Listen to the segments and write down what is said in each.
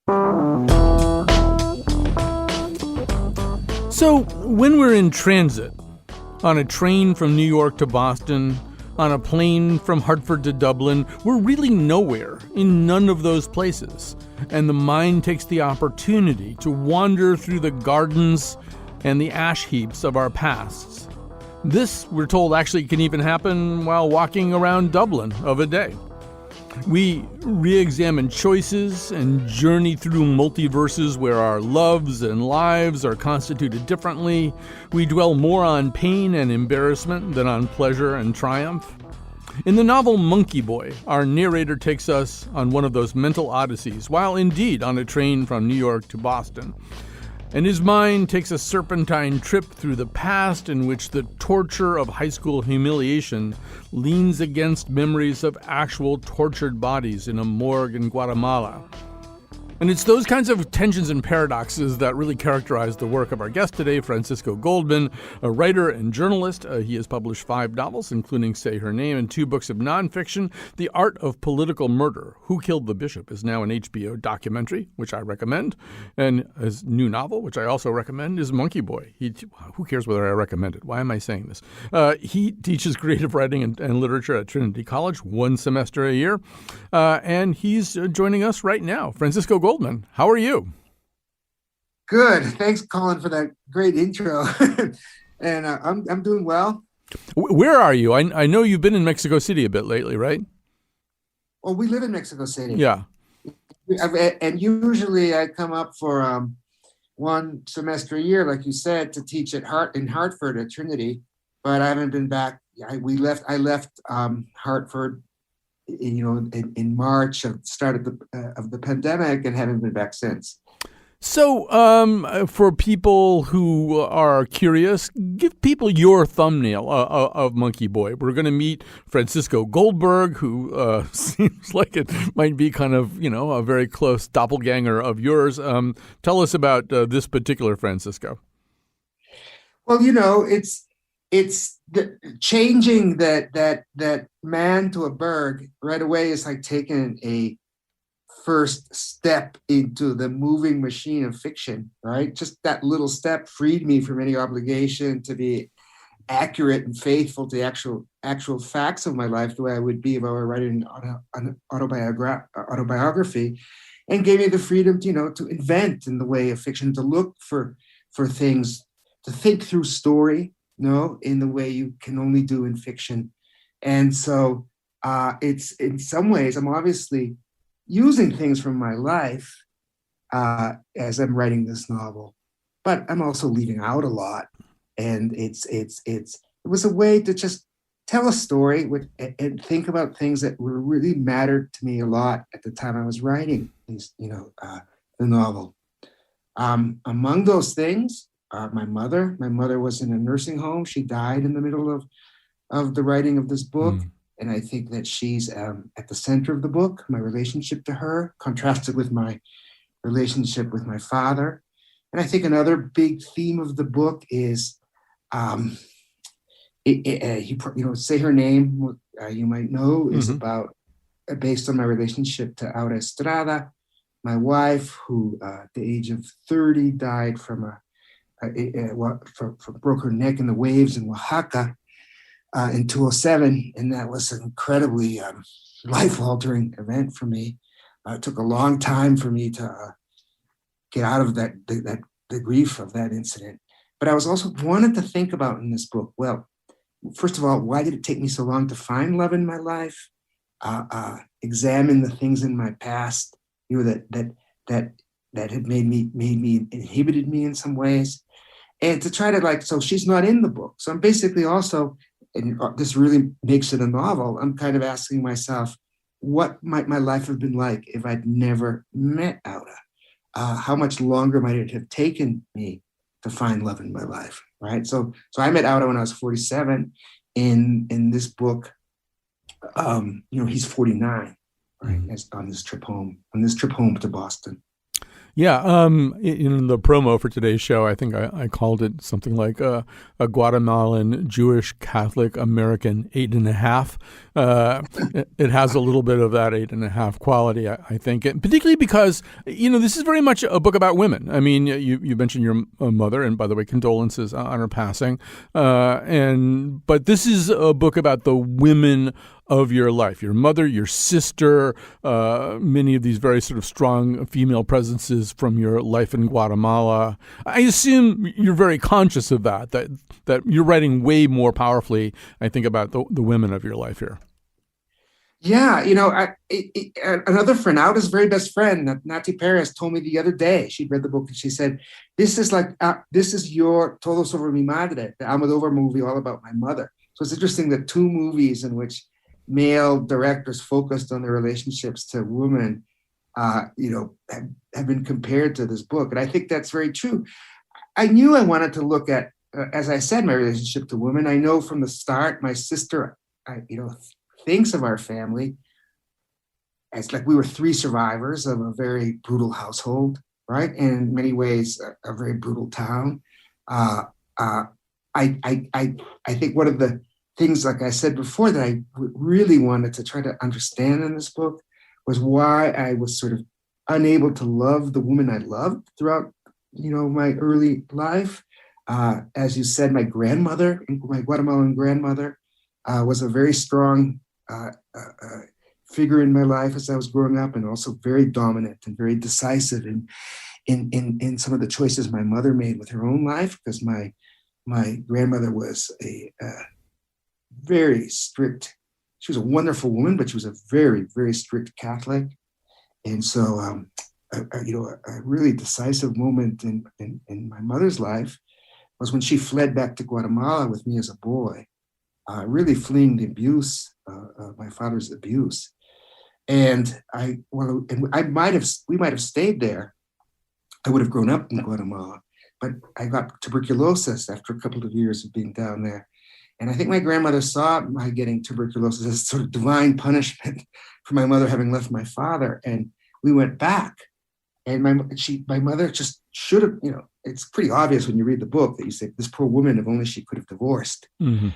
So, when we're in transit, on a train from New York to Boston, on a plane from Hartford to Dublin, we're really nowhere in none of those places. And the mind takes the opportunity to wander through the gardens and the ash heaps of our pasts. This, we're told, actually can even happen while walking around Dublin of a day. We re-examine choices and journey through multiverses where our loves and lives are constituted differently. We dwell more on pain and embarrassment than on pleasure and triumph. In the novel Monkey Boy, our narrator takes us on one of those mental odysseys, while indeed on a train from New York to Boston. And his mind takes a serpentine trip through the past in which the torture of high school humiliation leans against memories of actual tortured bodies in a morgue in Guatemala. And it's those kinds of tensions and paradoxes that really characterize the work of our guest today, Francisco Goldman, a writer and journalist. He has published 5 novels, including Say Her Name, and 2 books of nonfiction. The Art of Political Murder, Who Killed the Bishop, is now an HBO documentary, which I recommend. And his new novel, which I also recommend, is Monkey Boy. Who cares whether I recommend it? Why am I saying this? He teaches creative writing and literature at Trinity College, 1 semester a year. And he's joining us right now. Francisco Goldman, how are you? Good. Thanks, Colin, for that great intro. And I'm doing well. Where are you? I know you've been in Mexico City a bit lately, right? Well, we live in Mexico City. Yeah. And usually I come up for 1 semester a year, like you said, to teach in Hartford at Trinity. But I haven't been back. I left Hartford in March of the start of the pandemic, and haven't been back since. So for people who are curious, give people your thumbnail of Monkey Boy. We're going to meet Francisco Goldberg, who seems like it might be kind of, a very close doppelganger of yours. Tell us about this particular Francisco. Well, it's changing that man to a berg right away is like taking a first step into the moving machine of fiction, right? Just that little step freed me from any obligation to be accurate and faithful to the actual facts of my life, the way I would be if I were writing an autobiography, and gave me the freedom to invent in the way of fiction, to look for things, to think through story, in the way you can only do in fiction. And so it's, in some ways, I'm obviously using things from my life as I'm writing this novel, but I'm also leaving out a lot. And it was a way to just tell a story and think about things that were really mattered to me a lot at the time I was writing the novel. Among those things, my mother was in a nursing home. She died in the middle of the writing of this book. And I think that she's at the center of the book, my relationship to her, contrasted with my relationship with my father. And I think another big theme of the book is, Say Her Name, you might know, is about, based on my relationship to Aura Estrada, my wife, who at the age of 30 died from broke her neck in the waves in Oaxaca in 2007, and that was an incredibly life-altering event for me. It took a long time for me to get out of the grief of that incident. But I was also wanted to think about in this book, well, first of all, why did it take me so long to find love in my life? Examine the things in my past, that had made me inhibited me in some ways, and to try to so she's not in the book. So I'm basically also, and this really makes it a novel, I'm kind of asking myself, what might my life have been like if I'd never met Aura? How much longer might it have taken me to find love in my life, right? So I met Aura when I was 47. In this book, he's 49, right? On this trip home to Boston. Yeah, in the promo for today's show, I think I called it something like a Guatemalan Jewish Catholic American 8.5. It has a little bit of that 8.5 quality, I think, and particularly because this is very much a book about women. I mean, you mentioned your mother, and by the way, condolences on her passing. But this is a book about the women of your life, your mother, your sister, many of these very sort of strong female presences from your life in Guatemala. I assume you're very conscious of that you're writing way more powerfully, I think, about the women of your life here. Yeah, another friend, Auda's very best friend, Nati Perez, told me the other day, she'd read the book and she said, this is your Todo sobre mi madre, the Almodovar movie all about my mother. So it's interesting that two movies in which male directors focused on their relationships to women, have been compared to this book. And I think that's very true. I knew I wanted to look at, as I said, my relationship to women. I know from the start, my sister, thinks of our family as like we were three survivors of a very brutal household, right? And in many ways, a very brutal town. I think one of the things, like I said before, that I really wanted to try to understand in this book was why I was sort of unable to love the woman I loved throughout, my early life. As you said, my grandmother, my Guatemalan grandmother, was a very strong figure in my life as I was growing up, and also very dominant and very decisive in some of the choices my mother made with her own life, because my grandmother was a very strict. She was a wonderful woman, but she was a very, very strict Catholic. And so, a really decisive moment in my mother's life was when she fled back to Guatemala with me as a boy, really fleeing the abuse, my father's abuse. And we might have stayed there. I would have grown up in Guatemala, but I got tuberculosis after a couple of years of being down there. And I think my grandmother saw my getting tuberculosis as sort of divine punishment for my mother having left my father. And we went back. And my mother just should have, it's pretty obvious when you read the book that you say, this poor woman, if only she could have divorced. Mm-hmm.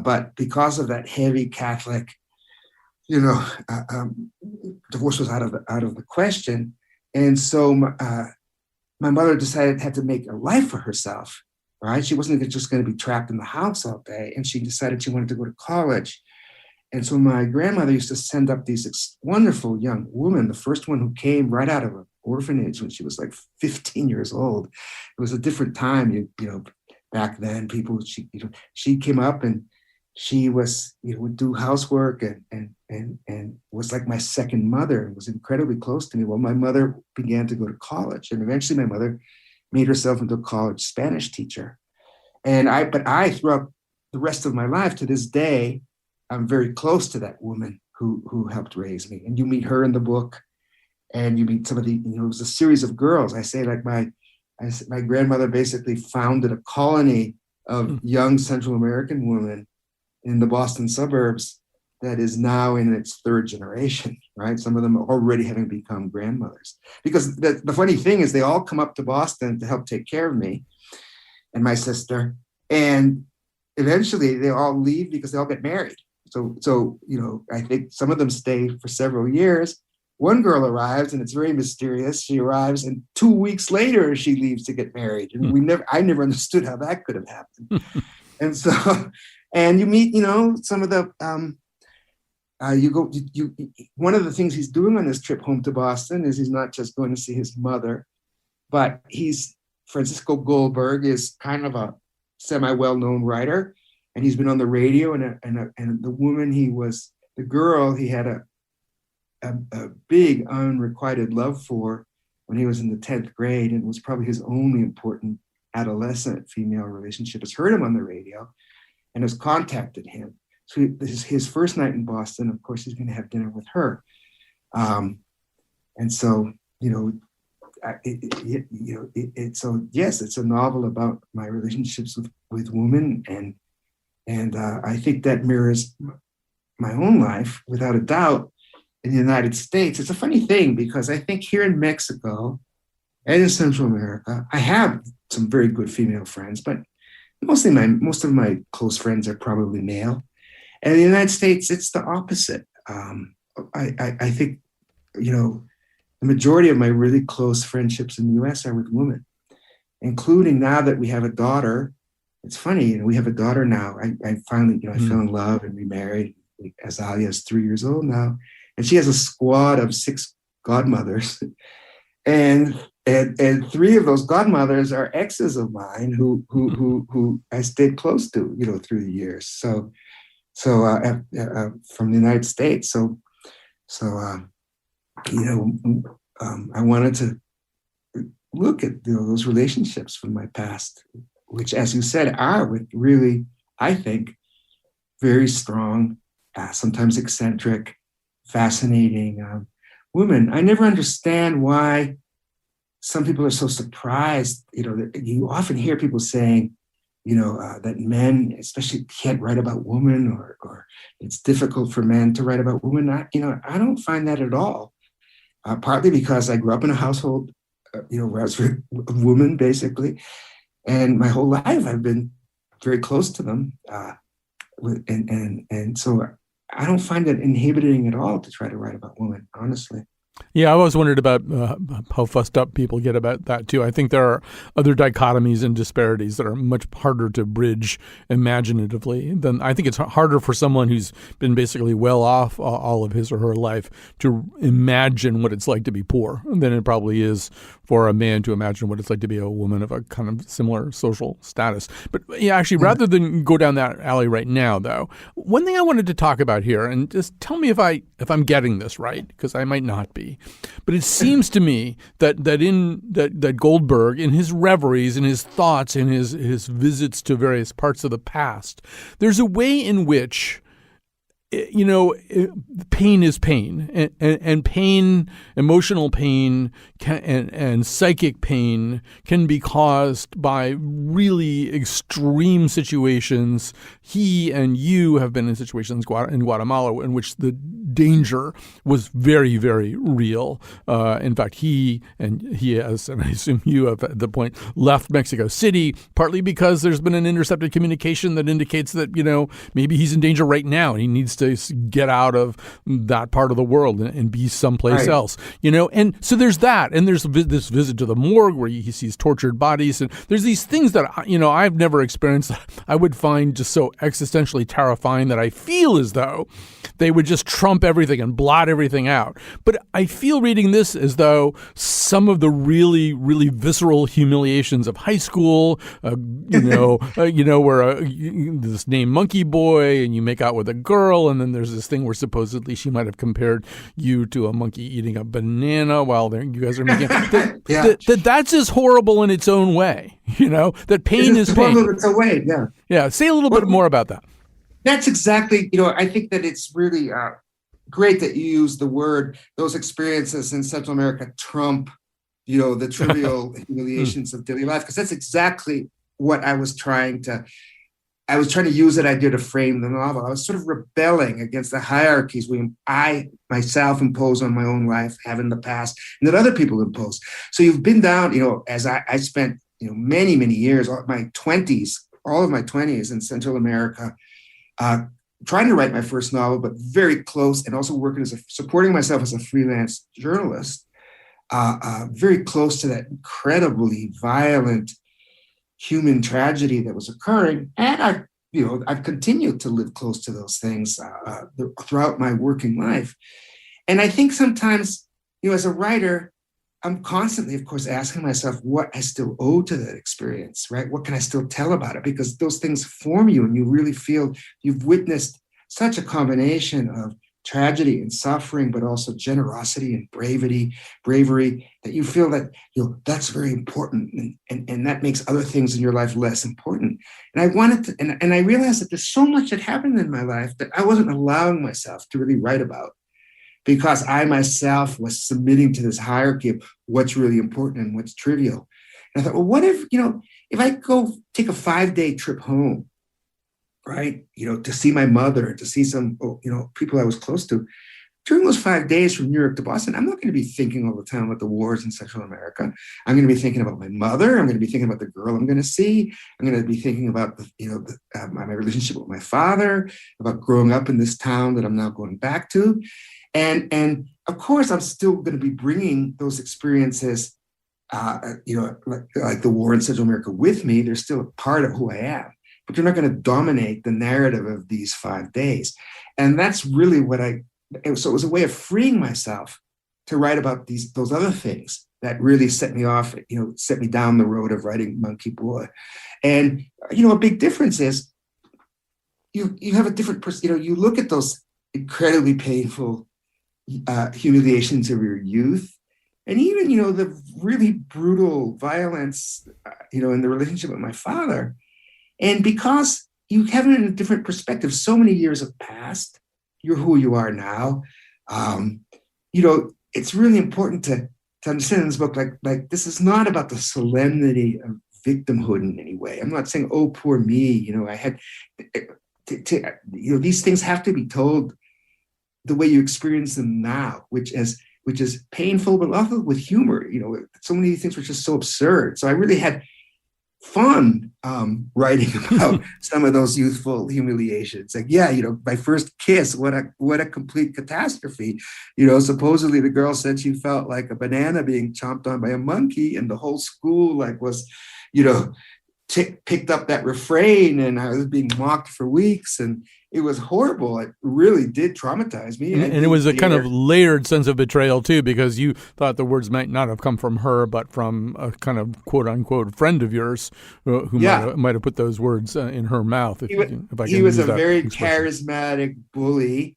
But because of that heavy Catholic, divorce was out of the question. And so my mother had to make a life for herself, right? She wasn't just going to be trapped in the house all day. And she decided she wanted to go to college. And so my grandmother used to send up these wonderful young women. The first one who came right out of an orphanage when she was like 15 years old. It was a different time, back then. She came up and she was, would do housework and was like my second mother and was incredibly close to me. Well, my mother began to go to college, and eventually my mother made herself into a college Spanish teacher. But I, throughout the rest of my life to this day, I'm very close to that woman who helped raise me. And you meet her in the book, and you meet some of the, it was a series of girls. I say, like, my grandmother basically founded a colony of young Central American women in the Boston suburbs that is now in its third generation, right? Some of them already having become grandmothers. Because the funny thing is they all come up to Boston to help take care of me and my sister. And eventually they all leave because they all get married. So I think some of them stay for several years. One girl arrives, and it's very mysterious. She arrives, and 2 weeks later she leaves to get married. And I never understood how that could have happened. And so, and you meet, some of the, one of the things he's doing on this trip home to Boston is he's not just going to see his mother, but Francisco Goldberg is kind of a semi-well-known writer, and he's been on the radio, and the woman the girl he had a big unrequited love for when he was in the 10th grade, and was probably his only important adolescent female relationship, has heard him on the radio and has contacted him. So this is his first night in Boston. Of course, he's going to have dinner with her. And so, it's a novel about my relationships with women. And I think that mirrors my own life without a doubt in the United States. It's a funny thing because I think here in Mexico, and in Central America. I have some very good female friends, but most of my close friends are probably male. And in the United States, it's the opposite. I think, you know, the majority of my really close friendships in the U.S. are with women, including now that we have a daughter. It's funny, you know, we have a daughter now. I finally, you know, I fell in love and remarried. Azalea is 3 years old now, and she has a squad of 6 godmothers, and 3 of those godmothers are exes of mine who I stayed close to, you know, through the years. From the United States. You know, I wanted to look at, you know, those relationships from my past, which, as you said, are with really, I think, very strong, sometimes eccentric, fascinating women. I never understand why some people are so surprised. You know, that you often hear people saying, you know, that men especially can't write about women, or it's difficult for men to write about women. I don't find that at all. Partly because I grew up in a household, you know, where I was a woman, basically. And my whole life I've been very close to them. And so I don't find it inhibiting at all to try to write about women, honestly. Yeah, I always wondered about how fussed up people get about that, too. I think there are other dichotomies and disparities that are much harder to bridge imaginatively than I think it's harder for someone who's been basically well off all of his or her life to imagine what it's like to be poor than it probably is for a man to imagine what it's like to be a woman of a kind of similar social status. But yeah, actually, rather than go down that alley right now, though, one thing I wanted to talk about here, and just tell me if I'm getting this right, because I might not be. But it seems to me that Goldberg, in his reveries, in his thoughts, in his visits to various parts of the past, there's a way in which, you know, pain is pain, and pain, emotional pain, and psychic pain can be caused by really extreme situations. He and you have been in situations in Guatemala in which the danger was very, very real. In fact, he has, and I assume you have at the point, left Mexico City, partly because there's been an intercepted communication that indicates that, you know, maybe he's in danger right now and he needs to get out of that part of the world and be someplace else, you know. And so there's that, and there's this visit to the morgue where he sees tortured bodies, and there's these things that, you know, I've never experienced that I would find just so existentially terrifying that I feel as though they would just trump everything and blot everything out. But I feel reading this as though some of the really, really visceral humiliations of high school, where this name Monkey Boy, and you make out with a girl, and then there's this thing where supposedly she might have compared you to a monkey eating a banana while you guys are making that's as horrible in its own way. You know, that pain is pain. In its own way, yeah. Yeah, say a little bit more about that. That's exactly, you know, I think that it's really great that you use the word, those experiences in Central America trump, you know, the trivial humiliations of daily life, because that's exactly what I was trying to use that idea to frame the novel. I was sort of rebelling against the hierarchies I myself impose on my own life, have in the past, and that other people impose. So you've been down, you know, as I spent, you know, many, many years, all of my 20s in Central America, trying to write my first novel, but very close, and also supporting myself as a freelance journalist, very close to that incredibly violent human tragedy that was occurring. And I've continued to live close to those things throughout my working life. And I think sometimes, you know, as a writer, I'm constantly, of course, asking myself what I still owe to that experience, right? What can I still tell about it? Because those things form you, and you really feel you've witnessed such a combination of tragedy and suffering, but also generosity and bravery, that you feel that, you know, that's very important, and that makes other things in your life less important. And I wanted to, and I realized that there's so much that happened in my life that I wasn't allowing myself to really write about, because I myself was submitting to this hierarchy of what's really important and what's trivial. And I thought, well, what if, you know, if I go take a 5-day trip home, right, you know, to see my mother, to see some, you know, people I was close to, during those 5 days from New York to Boston, I'm not going to be thinking all the time about the wars in Central America. I'm going to be thinking about my mother. I'm going to be thinking about the girl I'm going to see. I'm going to be thinking about my relationship with my father, about growing up in this town that I'm now going back to, and of course, I'm still going to be bringing those experiences, like the war in Central America with me. They're still a part of who I am, but they're not going to dominate the narrative of these 5 days. And that's really so it was a way of freeing myself to write about those other things that really set me off, set me down the road of writing Monkey Boy. And, a big difference is you have a different, you look at those incredibly painful humiliations of your youth, and even, the really brutal violence, in the relationship with my father. And because you have it in a different perspective, so many years have passed, you're who you are now. It's really important to understand in this book, like this is not about the solemnity of victimhood in any way. I'm not saying, oh, poor me. I had these things have to be told the way you experience them now, which is painful, but also with humor. So many things were just so absurd. So I really had fun writing about some of those youthful humiliations. Like, my first kiss, what a complete catastrophe. Supposedly the girl said she felt like a banana being chomped on by a monkey, and the whole school was, picked up that refrain, and I was being mocked for weeks, and it was horrible. It really did traumatize me. And it was a kind of layered sense of betrayal, too, because you thought the words might not have come from her, but from a kind of quote-unquote friend of yours who might have put those words in her mouth. He was a very charismatic bully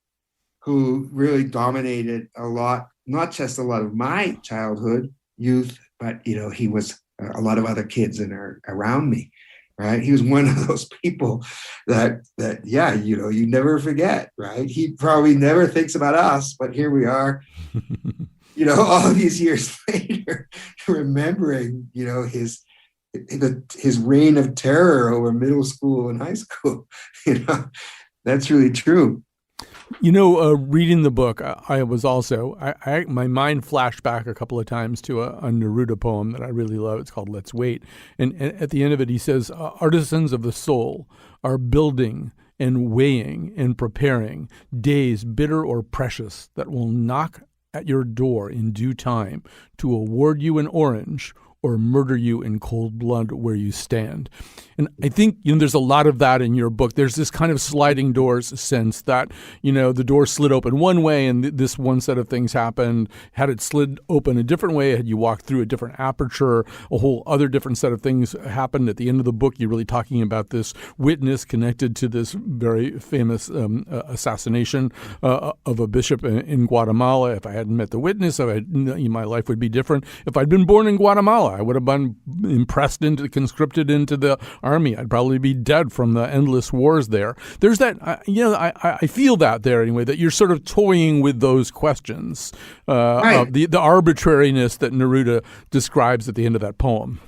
who really dominated a lot, not just a lot of my childhood, youth, but, he was a lot of other kids around me. Right. He was one of those people that you never forget. Right. He probably never thinks about us, but here we are, all these years later, remembering, his reign of terror over middle school and high school. That's really true. Reading the book, I was also, my mind flashed back a couple of times to a Neruda poem that I really love. It's called Let's Wait. And at the end of it, he says, artisans of the soul are building and weighing and preparing days bitter or precious that will knock at your door in due time to award you an orange or murder you in cold blood where you stand. And I think, there's a lot of that in your book. There's this kind of sliding doors sense that, the door slid open one way and this one set of things happened. Had it slid open a different way, had you walked through a different aperture, a whole other different set of things happened. At the end of the book, you're really talking about this witness connected to this very famous assassination of a bishop in Guatemala. If I hadn't met the witness, my life would be different. If I'd been born in Guatemala, I would have been conscripted into the army. I'd probably be dead from the endless wars there. There's that, I feel that there anyway, that you're sort of toying with those questions, right, of the arbitrariness that Neruda describes at the end of that poem.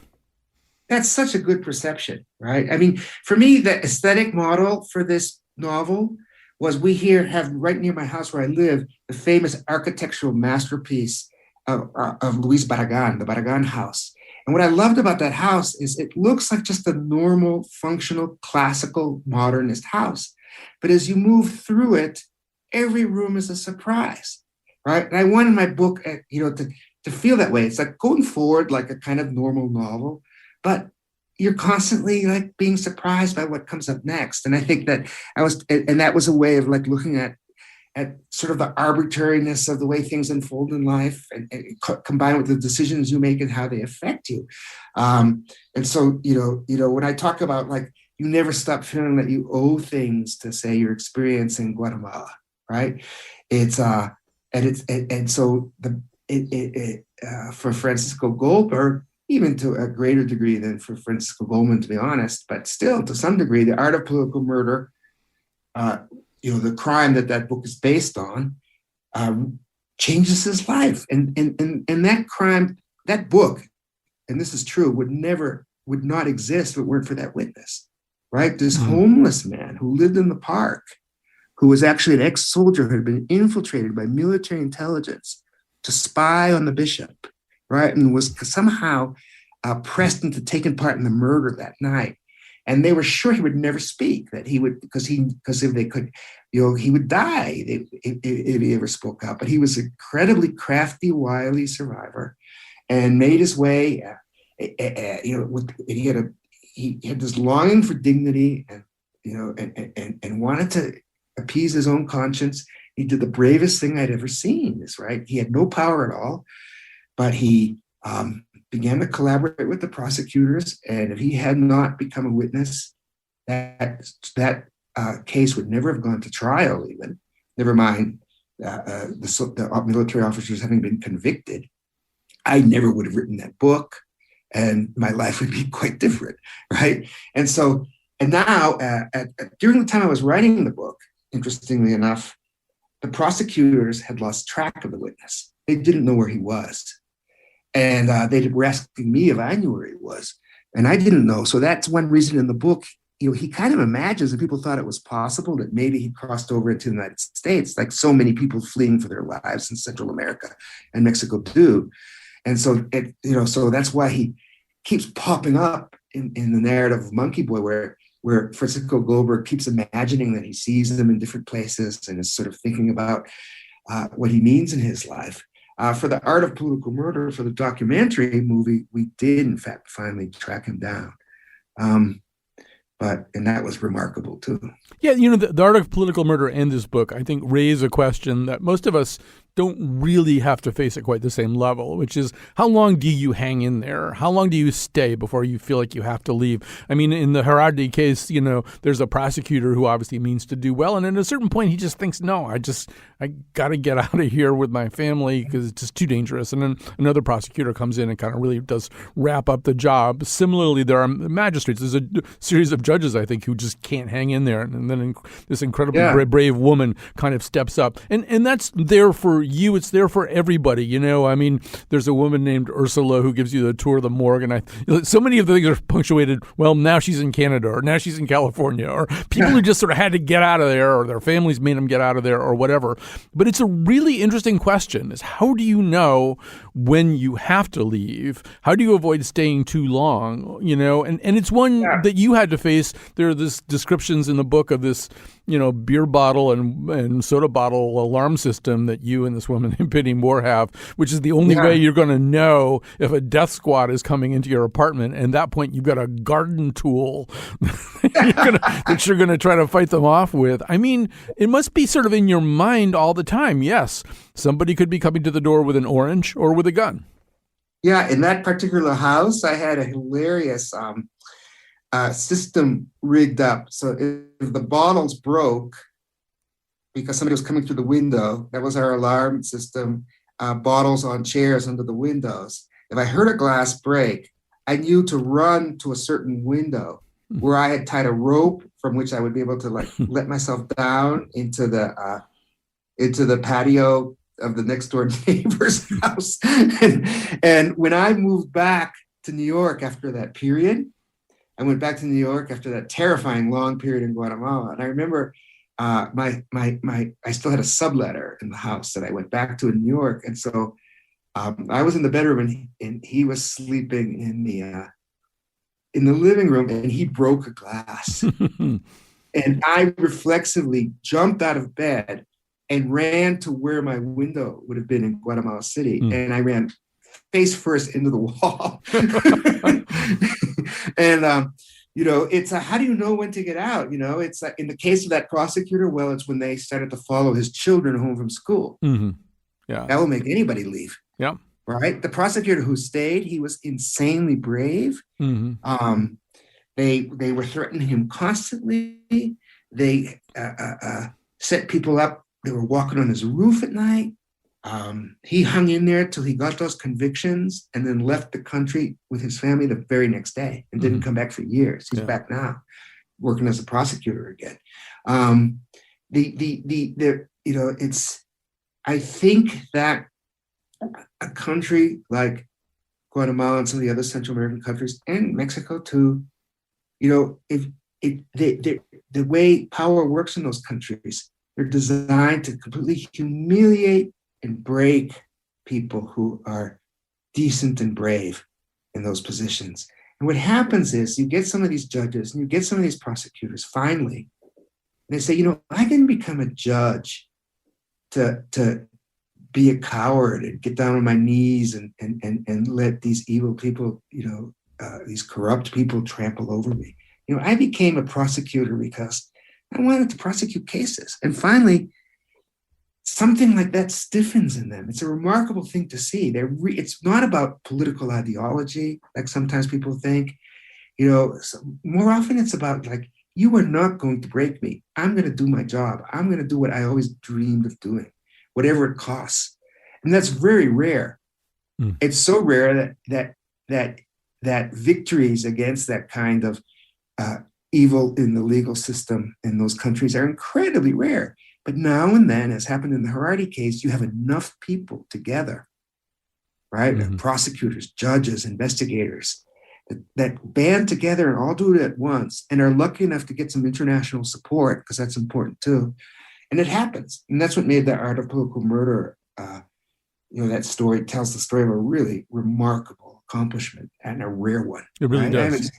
That's such a good perception, right? I mean, for me, the aesthetic model for this novel was we have right near my house where I live, the famous architectural masterpiece of Luis Barragan, the Barragan house. And what I loved about that house is it looks like just a normal, functional, classical, modernist house. But as you move through it, every room is a surprise, right? And I wanted my book, to feel that way. It's like going forward like a kind of normal novel, but you're constantly like being surprised by what comes up next. And I think that that was a way of like looking at sort of the arbitrariness of the way things unfold in life, and combined with the decisions you make and how they affect you. And so, when I talk about like, you never stop feeling that you owe things to, say, your experience in Guatemala, right? For Francisco Goldberg, even to a greater degree than for Francisco Goldman, to be honest, but still to some degree, The Art of Political Murder, the crime that book is based on, changes his life. And that crime, that book, and this is true, would not exist if it weren't for that witness, right? This homeless man who lived in the park, who was actually an ex-soldier who had been infiltrated by military intelligence to spy on the bishop, right? And was somehow pressed into taking part in the murder that night. And they were sure he would never speak, that he would, because if they could, he would die if he ever spoke up. But he was an incredibly crafty, wily survivor, and made his way. He had this longing for dignity, and wanted to appease his own conscience. He did the bravest thing I'd ever seen. Is right. He had no power at all, but he began to collaborate with the prosecutors, and if he had not become a witness, that case would never have gone to trial. Even, never mind the military officers having been convicted. I never would have written that book, and my life would be quite different, right? And now, during the time I was writing the book, interestingly enough, the prosecutors had lost track of the witness. They didn't know where he was. And they were asking me if I knew where he was. And I didn't know. So that's one reason in the book, he kind of imagines that people thought it was possible that maybe he crossed over into the United States, like so many people fleeing for their lives in Central America and Mexico do. And so, so that's why he keeps popping up in the narrative of Monkey Boy, where Francisco Goldberg keeps imagining that he sees them in different places and is sort of thinking about what he means in his life. For the Art of Political Murder, for the documentary movie, we did, in fact, finally track him down. And that was remarkable, too. Yeah, the Art of Political Murder and this book, I think, raise a question that most of us don't really have to face at quite the same level, which is, how long do you hang in there? How long do you stay before you feel like you have to leave? I mean, in the Gerardi case, there's a prosecutor who obviously means to do well. And at a certain point, he just thinks, no, I got to get out of here with my family because it's just too dangerous. And then another prosecutor comes in and kind of really does wrap up the job. Similarly, there are magistrates. There's a series of judges, I think, who just can't hang in there. And then this incredibly brave woman kind of steps up. And that's there for you. It's there for everybody. I mean, there's a woman named Ursula who gives you the tour of the morgue. And so many of the things are punctuated, well, now she's in Canada, or now she's in California, or people who just sort of had to get out of there, or their families made them get out of there, or whatever. But it's a really interesting question, is how do you know when you have to leave? How do you avoid staying too long? And it's one that you had to face. There are these descriptions in the book of this, beer bottle and soda bottle alarm system that you and this woman Penny Moore have, which is the only way you're going to know if a death squad is coming into your apartment. And at that point, you've got a garden tool that you're going to try to fight them off with. I mean, it must be sort of in your mind all the time. Yes, somebody could be coming to the door with an orange or with a gun. Yeah, in that particular house, I had a hilarious system rigged up. So if the bottles broke because somebody was coming through the window, that was our alarm system, bottles on chairs under the windows. If I heard a glass break, I knew to run to a certain window where I had tied a rope from which I would be able to let myself down into the patio of the next door neighbor's house. And when I moved back to New York after that period, I went back to New York after that terrifying long period in Guatemala. And I remember I still had a subletter in the house that I went back to in New York. And so I was in the bedroom and he was sleeping in the living room, and he broke a glass. And I reflexively jumped out of bed and ran to where my window would have been in Guatemala City. And I ran face first into the wall. And, it's how do you know when to get out? It's in the case of that prosecutor, well, it's when they started to follow his children home from school. Mm-hmm. Yeah. That will make anybody leave. Yeah. Right. The prosecutor who stayed, he was insanely brave. Mm-hmm. They were threatening him constantly. They set people up. They were walking on his roof at night. He hung in there till he got those convictions and then left the country with his family the very next day and didn't come back for years. He's back now working as a prosecutor again. I think that a country like Guatemala and some of the other Central American countries and Mexico too, if the way power works in those countries, They're designed to completely humiliate and break people who are decent and brave in those positions. And what happens is you get some of these judges and you get some of these prosecutors finally, and they say, I didn't become a judge to be a coward and get down on my knees and let these evil people, these corrupt people trample over me. I became a prosecutor because I wanted to prosecute cases. And finally, something like that stiffens in them. It's a remarkable thing to see. It's not about political ideology, like sometimes people think. More often it's about like, you are not going to break me. I'm going to do my job. I'm going to do what I always dreamed of doing, whatever it costs. And that's very rare. Mm. It's so rare that victories against that kind of evil in the legal system in those countries are incredibly rare. But now and then, as happened in the Harari case, you have enough people together, right? Mm-hmm. Prosecutors, judges, investigators, that band together and all do it at once and are lucky enough to get some international support, because that's important too. And it happens. And that's what made The Art of Political Murder, that story tells the story of a really remarkable accomplishment and a rare one. It really does.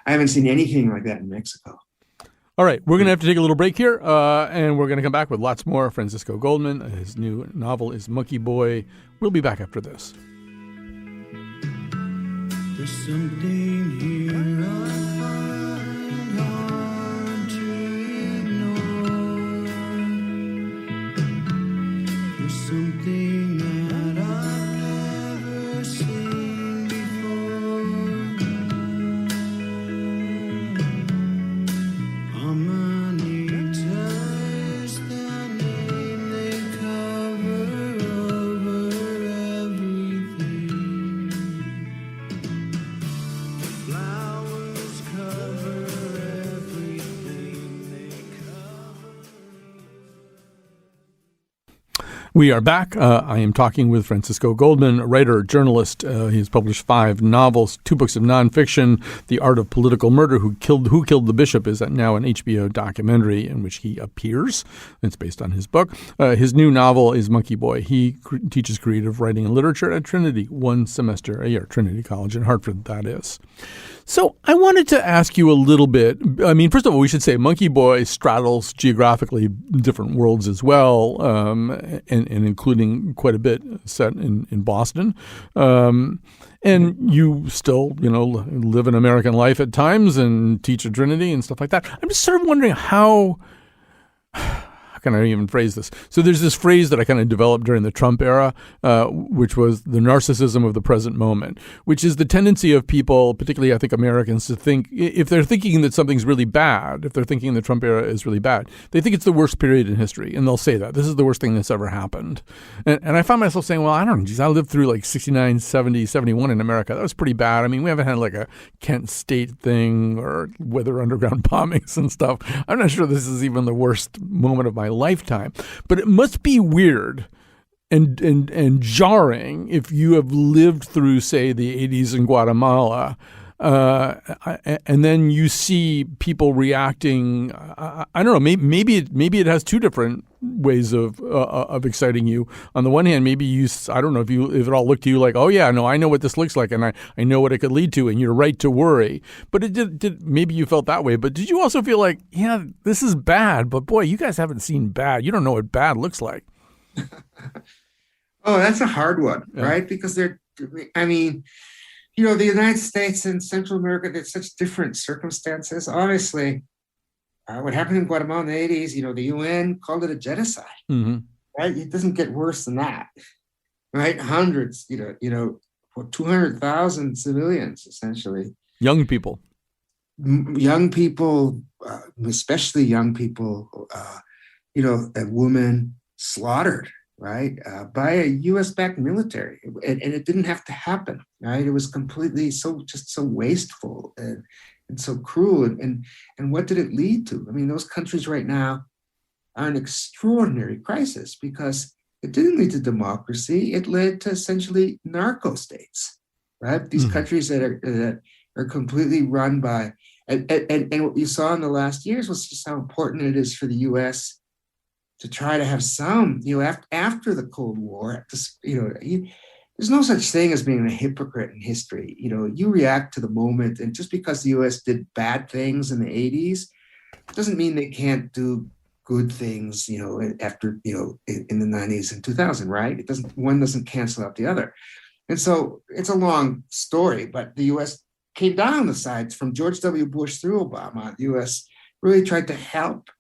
I haven't seen anything like that in Mexico. All right, we're going to have to take a little break here, and we're going to come back with lots more. Francisco Goldman, his new novel is Monkey Boy. We'll be back after this. There's something here I find hard to ignore. There's something that I've never seen before. Amanita is the name they cover over everything. Flowers cover everything they cover. We are back. I am talking with Francisco Goldman, writer, journalist. He's published 5 novels, 2 books of nonfiction. The Art of Political Murder, Who Killed the Bishop, is now an HBO documentary in which he appears. It's based on his book. His new novel is Monkey Boy. He teaches creative writing and literature at Trinity, 1 semester a year, Trinity College in Hartford, that is. So I wanted to ask you a little bit. I mean, first of all, we should say Monkey Boy straddles geographically different worlds as well, and including quite a bit set in Boston. And you still, live an American life at times and teach at Trinity and stuff like that. I'm just sort of wondering how can I even phrase this? So there's this phrase that I kind of developed during the Trump era, which was the narcissism of the present moment, which is the tendency of people, particularly I think Americans, to think, if they're thinking that something's really bad, if they're thinking the Trump era is really bad, they think it's the worst period in history. And they'll say that. This is the worst thing that's ever happened. And I found myself saying, well, I don't know, geez, I lived through like 69, 70, 71 in America. That was pretty bad. I mean, we haven't had like a Kent State thing or weather underground bombings and stuff. I'm not sure this is even the worst moment of my lifetime, but it must be weird and jarring if you have lived through, say, the 80s in Guatemala, and then you see people reacting. I don't know. Maybe it has 2 different ways of exciting you. On the one hand, maybe I don't know if it all looked to you like, oh yeah, no, I know what this looks like, and I know what it could lead to, and you're right to worry. But it did. Maybe you felt that way. But did you also feel like, yeah, this is bad, but boy, you guys haven't seen bad. You don't know what bad looks like. Oh, that's a hard one, right? Because the United States and Central America, there's such different circumstances. Obviously, what happened in Guatemala in the 80s, the UN called it a genocide, right? It doesn't get worse than that, right? Hundreds, 200,000 civilians, essentially. Young people, especially young people, a woman slaughtered, right, by a U.S.-backed military, and it didn't have to happen, right? It was completely so wasteful and so cruel, and what did it lead to? I mean, those countries right now are an extraordinary crisis because it didn't lead to democracy; it led to essentially narco states, right? These countries that are completely run by, and what you saw in the last years was just how important it is for the U.S. to try to have some, after the Cold War, there's no such thing as being a hypocrite in history. You react to the moment, and just because the U.S. did bad things in the 80s doesn't mean they can't do good things, after, in the 90s and 2000, right? One doesn't cancel out the other. And so it's a long story, but the U.S. came down the sides from George W. Bush through Obama. The U.S. really tried to help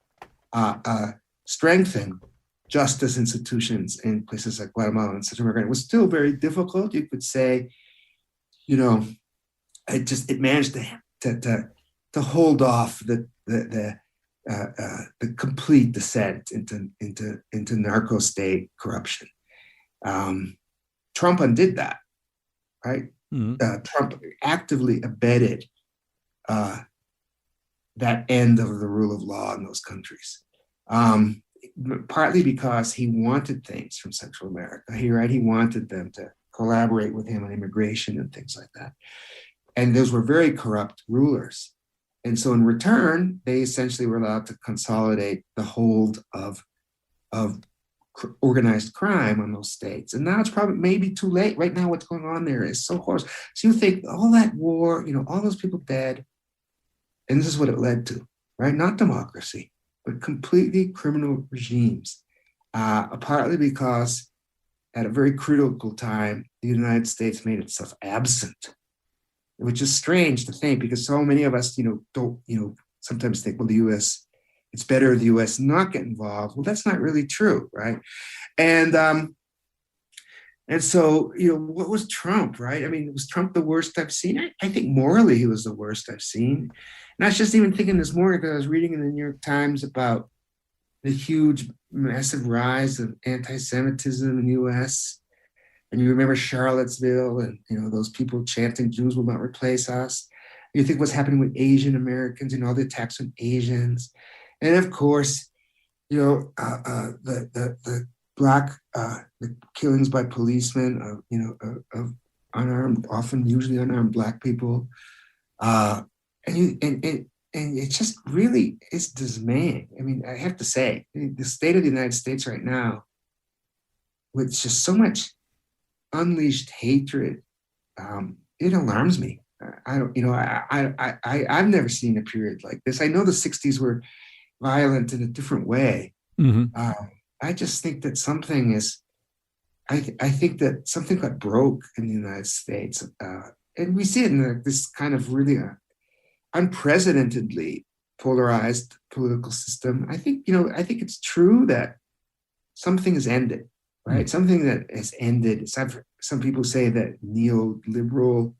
strengthen justice institutions in places like Guatemala and Central America. It was still very difficult. You could say, it managed to hold off the complete descent into narco state corruption. Trump undid that, right? Mm-hmm. Trump actively abetted that end of the rule of law in those countries. Partly because he wanted things from Central America. He wanted them to collaborate with him on immigration and things like that. And those were very corrupt rulers. And so in return, they essentially were allowed to consolidate the hold of organized crime on those states. And now it's probably maybe too late. Right now, what's going on there is so horrible. So you think all that war, all those people dead, and this is what it led to, right? Not democracy, but completely criminal regimes, partly because at a very critical time, the United States made itself absent, which is strange to think, because so many of us, don't, sometimes think, well, the U.S., it's better the U.S. not get involved. Well, that's not really true, right? And so, what was Trump, right? I mean, was Trump the worst I've seen? I think morally he was the worst I've seen. And I was just even thinking this morning, because I was reading in the New York Times about the huge, massive rise of anti-Semitism in the U.S. And you remember Charlottesville and, those people chanting, Jews will not replace us. You think what's happening with Asian Americans and all the attacks on Asians. And of course, the killings by policemen of unarmed, often usually unarmed Black people. And it just really is dismaying. I mean, I have to say, the state of the United States right now, with just so much unleashed hatred, it alarms me. I've never seen a period like this. I know the 60s were violent in a different way. Mm-hmm. I just think that something is, I think that something got broke in the United States. And we see it in this kind of really unprecedentedly polarized political system. I think it's true that something has ended, right? Mm-hmm. Something that has ended. Some people say that neoliberal,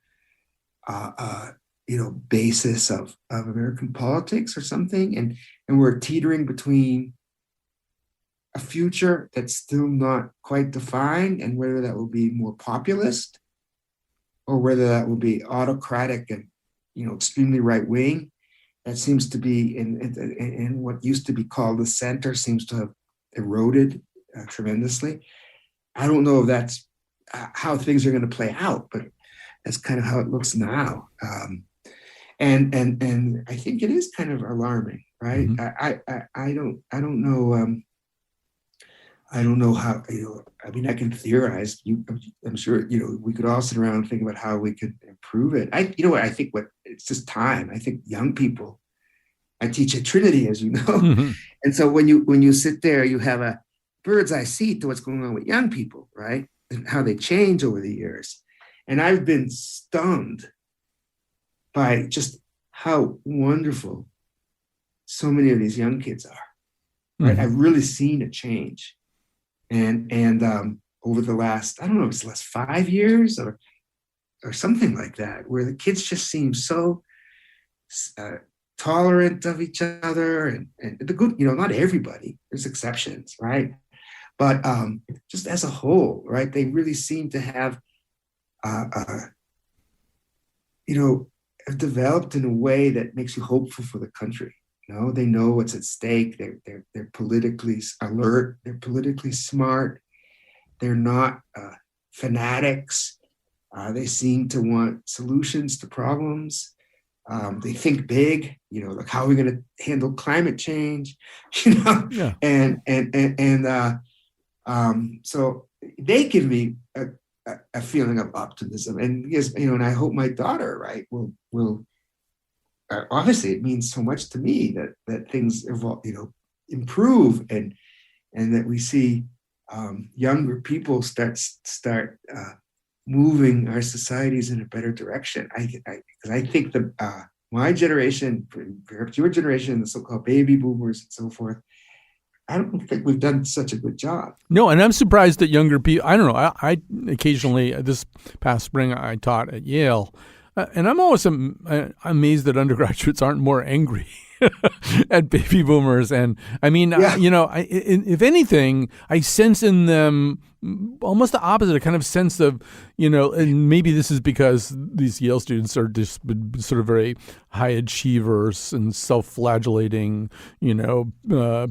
basis of American politics or something. And we're teetering between a future that's still not quite defined, and whether that will be more populist or whether that will be autocratic and, extremely right wing. That seems to be in what used to be called the center seems to have eroded tremendously. I don't know if that's how things are going to play out, but that's kind of how it looks now. And I think it is kind of alarming, right? Mm-hmm. I don't know. I don't know how, I mean, I can theorize. I'm sure, we could all sit around and think about how we could improve it. I think it's just time. I think young people, I teach at Trinity, as you know. Mm-hmm. And so when you sit there, you have a bird's eye seat to what's going on with young people, right? And how they change over the years. And I've been stunned by just how wonderful so many of these young kids are, right? Mm-hmm. I've really seen a change. And over the last, I don't know, it's the last 5 years or something like that, where the kids just seem so tolerant of each other and the good, not everybody, there's exceptions, right? But just as a whole, right, they really seem to have, have developed in a way that makes you hopeful for the country. They know what's at stake. They're politically alert. They're politically smart. They're not fanatics. They seem to want solutions to problems. They think big, like how are we going to handle climate change, Yeah. So they give me a feeling of optimism, and yes, and I hope my daughter, right, will obviously it means so much to me that things evolve, improve, and that we see younger people start moving our societies in a better direction. Because I think my generation, perhaps your generation, the so-called baby boomers and so forth, I don't think we've done such a good job. No, and I'm surprised that younger people, I don't know, I occasionally, this past spring, I taught at Yale, and I'm always amazed that undergraduates aren't more angry at baby boomers. And I mean, if anything, I sense in them almost the opposite, a kind of sense of, and maybe this is because these Yale students are just sort of very high achievers and self-flagellating,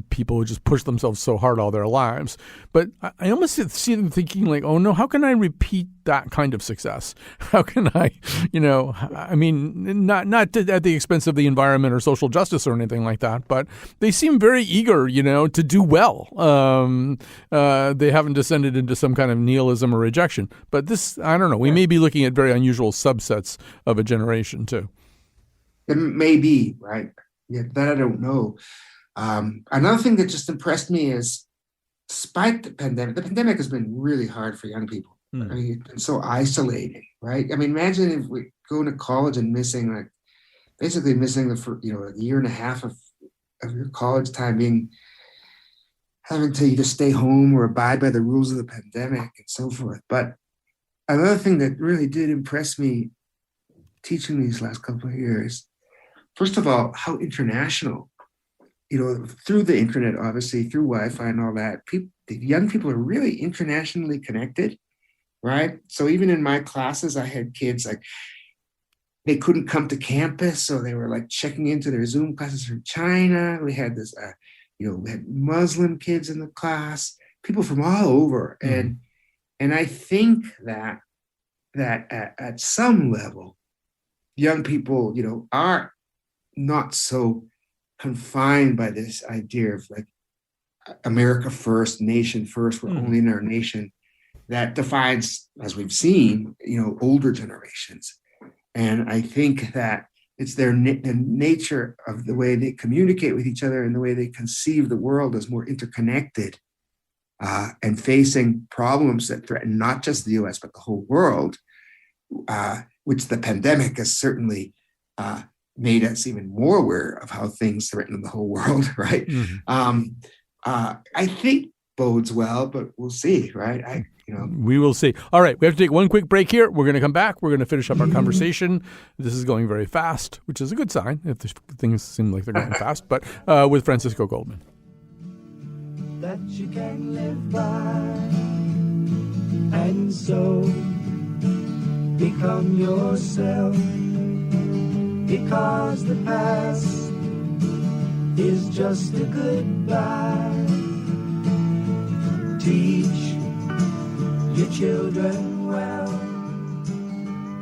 people who just push themselves so hard all their lives. But I almost see them thinking like, oh no, how can I repeat that kind of success? How can I, I mean, not at the expense of the environment or social justice or anything like that, but they seem very eager, to do well. They haven't descended into some kind of nihilism or rejection. But this, I don't know, we may be looking at very unusual subsets of a generation too. It may be, right? Yeah, that I don't know. Another thing that just impressed me is, despite the pandemic has been really hard for young people. I mean, it's been so isolating, right? I mean, imagine if we go to college and missing a year and a half of your college time having to either stay home or abide by the rules of the pandemic and so forth. But another thing that really did impress me teaching these last couple of years, first of all, how international, through the internet, obviously, through Wi-Fi and all that, the young people are really internationally connected, right? So even in my classes, I had kids like, they couldn't come to campus, so they were like checking into their Zoom classes from China. We had this, we had Muslim kids in the class, people from all over. And I think that at some level, young people, are not so confined by this idea of like America first, nation first, we're only in our nation, that defines, as we've seen, older generations. And I think that it's the nature of the way they communicate with each other and the way they conceive the world as more interconnected and facing problems that threaten not just the US, but the whole world, which the pandemic has certainly made us even more aware of how things threaten the whole world, right? I think bodes well, but we'll see, right? We will see. All right, we have to take one quick break here. We're going to come back. We're going to finish up our conversation. This is going very fast, which is a good sign if things seem like they're going fast, but with Francisco Goldman. That you can live by, and so become yourself, because the past is just a goodbye. Teach your children well,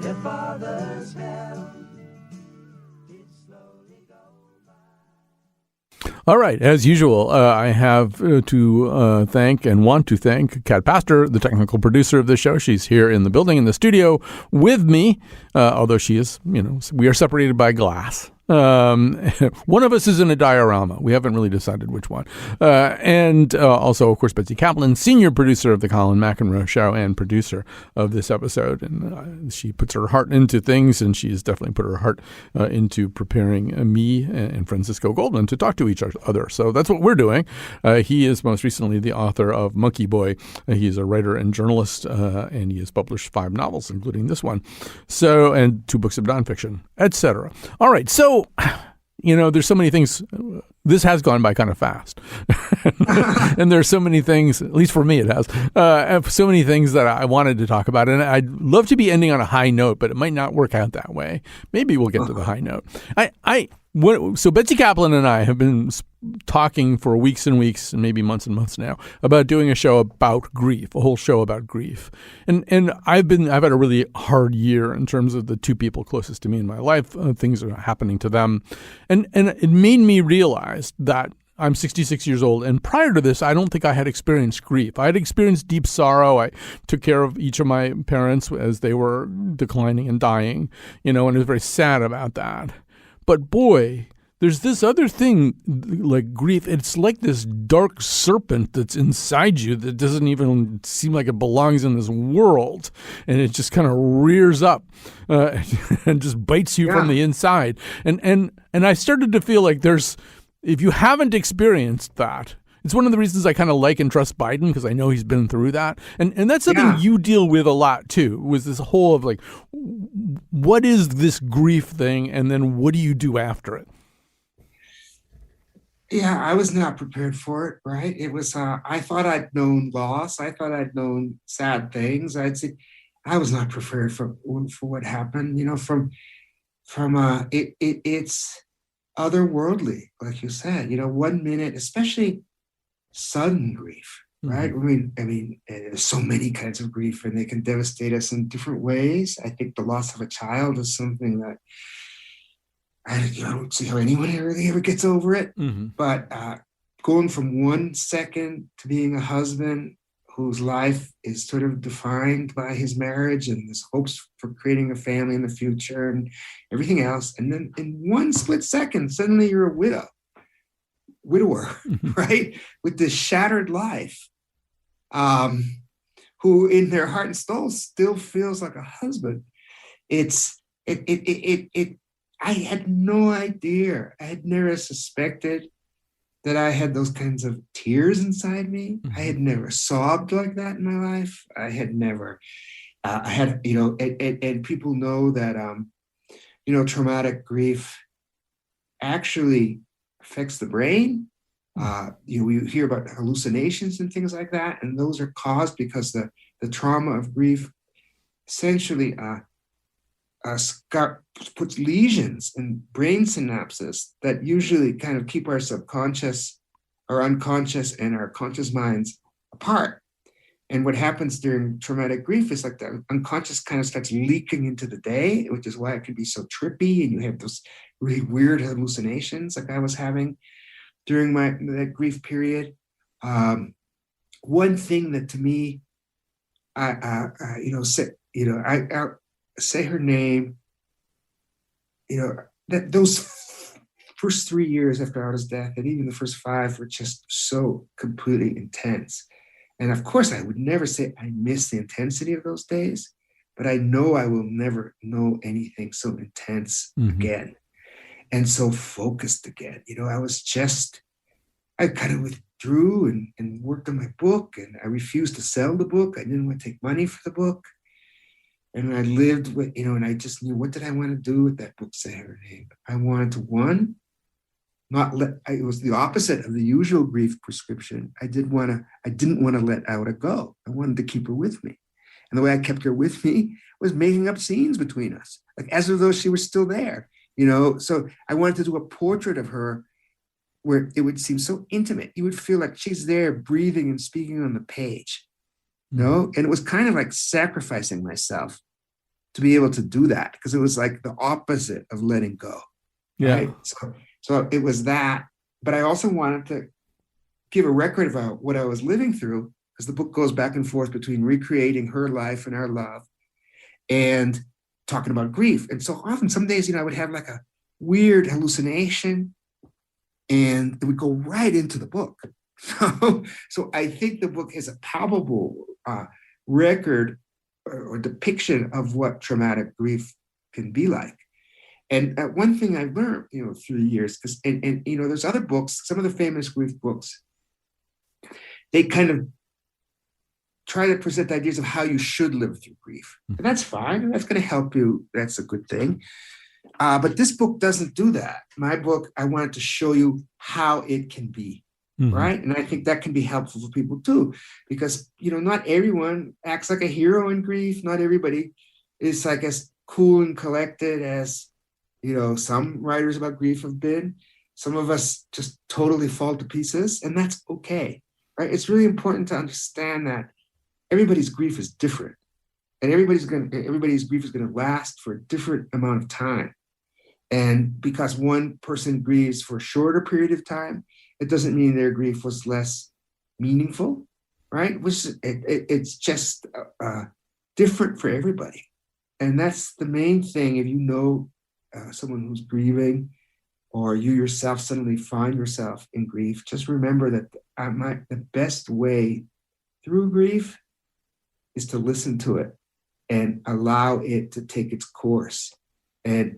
their father's help did slowly go by. All right, as usual, I have to thank and want to thank Kat Pastor, the technical producer of the show. She's here in the building, in the studio with me, although she is, we are separated by glass. One of us is in a diorama. We haven't really decided which one. And also, of course, Betsy Kaplan, senior producer of the Colin McEnroe show and producer of this episode. And she puts her heart into things, and she's definitely put her heart into preparing me and Francisco Goldman to talk to each other. So that's what we're doing. He is most recently the author of Monkey Boy. He's a writer and journalist, and he has published 5 novels, including this one. So, and 2 books of nonfiction, etc. All right, so there's so many things. This has gone by kind of fast. And there's so many things, at least for me it has, so many things that I wanted to talk about. And I'd love to be ending on a high note, but it might not work out that way. Maybe we'll get to the high note. So Betsy Kaplan and I have been talking for weeks and weeks and maybe months and months now about doing a show about grief, a whole show about grief. And I've had a really hard year in terms of the two people closest to me in my life. Things are happening to them. And it made me realize that I'm 66 years old, and prior to this, I don't think I had experienced grief. I had experienced deep sorrow. I took care of each of my parents as they were declining and dying, and I was very sad about that. But boy, there's this other thing like grief. It's like this dark serpent that's inside you that doesn't even seem like it belongs in this world. And it just kind of rears up and just bites you from the inside. And I started to feel like if you haven't experienced that, it's one of the reasons I kind of like and trust Biden, because I know he's been through that. And that's something you deal with a lot too, was this whole of like, what is this grief thing? And then what do you do after it? Yeah, I was not prepared for it, right? It was, I thought I'd known loss. I thought I'd known sad things. I'd say I was not prepared for what happened, it's otherworldly, like you said, 1 minute, especially sudden grief, right? I mean, there's so many kinds of grief, and they can devastate us in different ways. I think the loss of a child is something that I don't see how anyone really ever gets over it. But going from 1 second to being a husband whose life is sort of defined by his marriage and his hopes for creating a family in the future and everything else, and then in 1 split second, suddenly you're a widower, right? With this shattered life, who in their heart and soul still feels like a husband. I had no idea. I had never suspected that I had those kinds of tears inside me. I had never sobbed like that in my life. I had never, and people know that, traumatic grief actually affects the brain. We hear about hallucinations and things like that, and those are caused because the trauma of grief essentially puts lesions in brain synapses that usually kind of keep our subconscious, our unconscious, and our conscious minds apart. And what happens during traumatic grief is like the unconscious kind of starts leaking into the day, which is why it can be so trippy, and you have those really weird hallucinations like I was having during that grief period. One thing that to me, I say her name, that those first 3 years after Auda's death, and even the first 5, were just so completely intense. And of course, I would never say I miss the intensity of those days, but I know I will never know anything so intense again and so focused again. I kind of withdrew and worked on my book, and I refused to sell the book. I didn't want to take money for the book. And I lived with, and I just knew, what did I want to do with that book, Say Her Name? I wanted to, it was the opposite of the usual grief prescription. I didn't want to let Auda go. I wanted to keep her with me. And the way I kept her with me was making up scenes between us, like as though she was still there, So I wanted to do a portrait of her where it would seem so intimate. You would feel like she's there breathing and speaking on the page, And it was kind of like sacrificing myself to be able to do that, because it was like the opposite of letting go. Yeah. Right? So it was that, but I also wanted to give a record about what I was living through, because the book goes back and forth between recreating her life and our love and talking about grief. And so often, some days, I would have like a weird hallucination, and it would go right into the book. So I think the book is a palpable record or depiction of what traumatic grief can be like. And one thing I learned, through the years, because there's other books, some of the famous grief books, they kind of try to present ideas of how you should live through grief. And that's fine, and that's going to help you. That's a good thing. But this book doesn't do that. My book, I wanted to show you how it can be. Right. And I think that can be helpful for people too, because, not everyone acts like a hero in grief. Not everybody is like as cool and collected as, some writers about grief have been. Some of us just totally fall to pieces, and that's okay, right? It's really important to understand that everybody's grief is different, and everybody's grief is going to last for a different amount of time. And because one person grieves for a shorter period of time, it doesn't mean their grief was less meaningful, right? It's just different for everybody. And that's the main thing. If you know someone who's grieving, or you yourself suddenly find yourself in grief, just remember that the best way through grief is to listen to it and allow it to take its course, and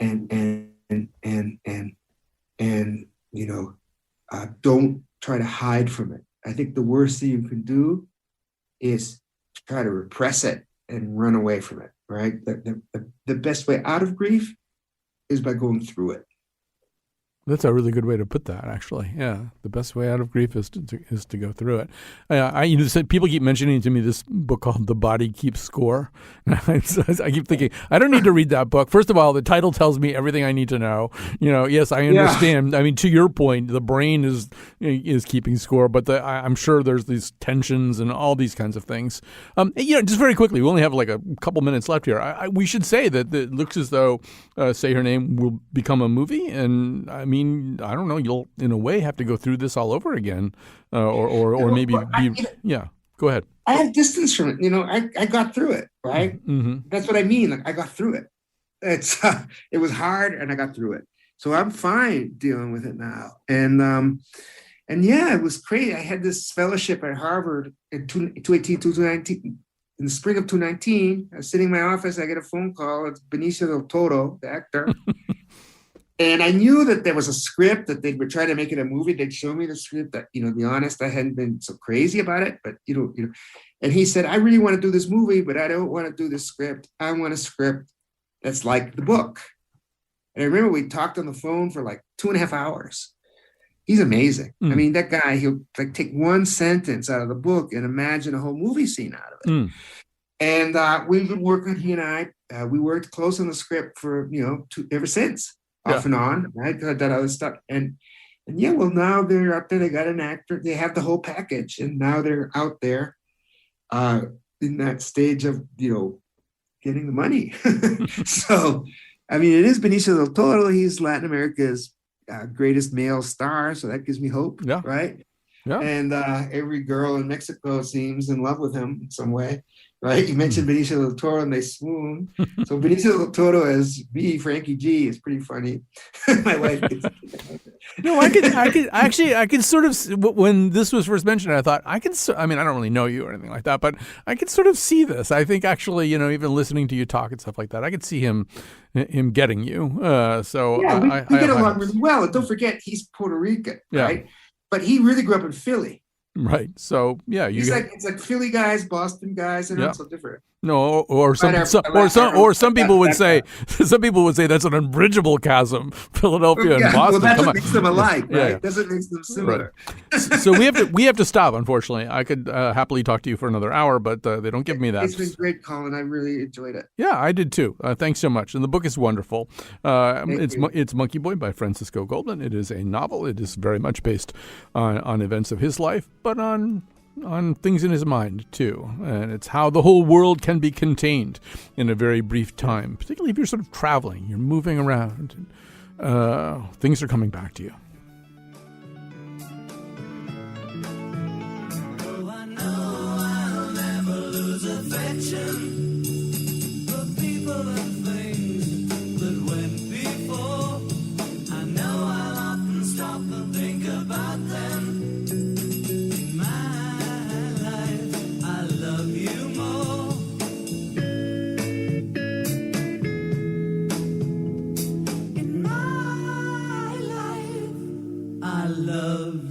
don't try to hide from it. I think the worst thing you can do is try to repress it and run away from it, right? The best way out of grief is by going through it. That's a really good way to put that, actually. Yeah, the best way out of grief is to go through it. People keep mentioning to me this book called "The Body Keeps Score." I keep thinking, I don't need to read that book. First of all, the title tells me everything I need to know. Yes, I understand. Yeah. I mean, to your point, the brain is keeping score, but I'm sure there's these tensions and all these kinds of things. Just very quickly, we only have like a couple minutes left here. We should say that it looks as though "Say Her Name" will become a movie, and I mean, I don't know, you'll in a way have to go through this all over again, or maybe go ahead. I have distance from it. I got through it, right? Mm-hmm. That's what I mean. Like, I got through it. It was hard, and I got through it. So I'm fine dealing with it now. And it was great. I had this fellowship at Harvard in 2019. In the spring of 2019, I was sitting in my office. I get a phone call. It's Benicio del Toro, the actor. And I knew that there was a script, that they would try to make it a movie. They'd show me the script. That, to be honest, I hadn't been so crazy about it. But, and he said, I really want to do this movie, but I don't want to do this script. I want a script that's like the book. And I remember we talked on the phone for like 2.5 hours. He's amazing. I mean, that guy, he'll like take one sentence out of the book and imagine a whole movie scene out of it. And we've been working, he and I, we worked close on the script for, ever since. Off and on, right? That other stuff. And now they're up there. They got an actor. They have the whole package. And now they're out there in that stage of, getting the money. So, I mean, it is Benicio del Toro. He's Latin America's greatest male star. So that gives me hope, right? Yeah. And every girl in Mexico seems in love with him in some way. Right, you mentioned Benicio del Toro, and they swoon. So Benicio del Toro as me, Frankie G, is pretty funny. My wife gets No, I could sort of, when this was first mentioned, I thought I don't really know you or anything like that, but I could sort of see this. I think actually, even listening to you talk and stuff like that, I could see him getting you. We get along really well. And don't forget, he's Puerto Rican, right? But he really grew up in Philly. Right. So it's like Philly guys, Boston guys, and not so different. No, or some people would say that's an unbridgeable chasm, Philadelphia and Boston. Well, that's what makes them alike, right? Yeah. That's what makes them similar. Right. So we have to stop. Unfortunately, I could happily talk to you for another hour, but they don't give me that. It's been great, Colin. I really enjoyed it. Yeah, I did too. Thanks so much. And the book is wonderful. It's Monkey Boy by Francisco Goldman. It is a novel. It is very much based on events of his life, but on things in his mind, too. And it's how the whole world can be contained in a very brief time, particularly if you're sort of traveling, you're moving around, and things are coming back to you. Oh, I know I'll never lose affection for people and things that went before. I know I'll often stop and think about them. Love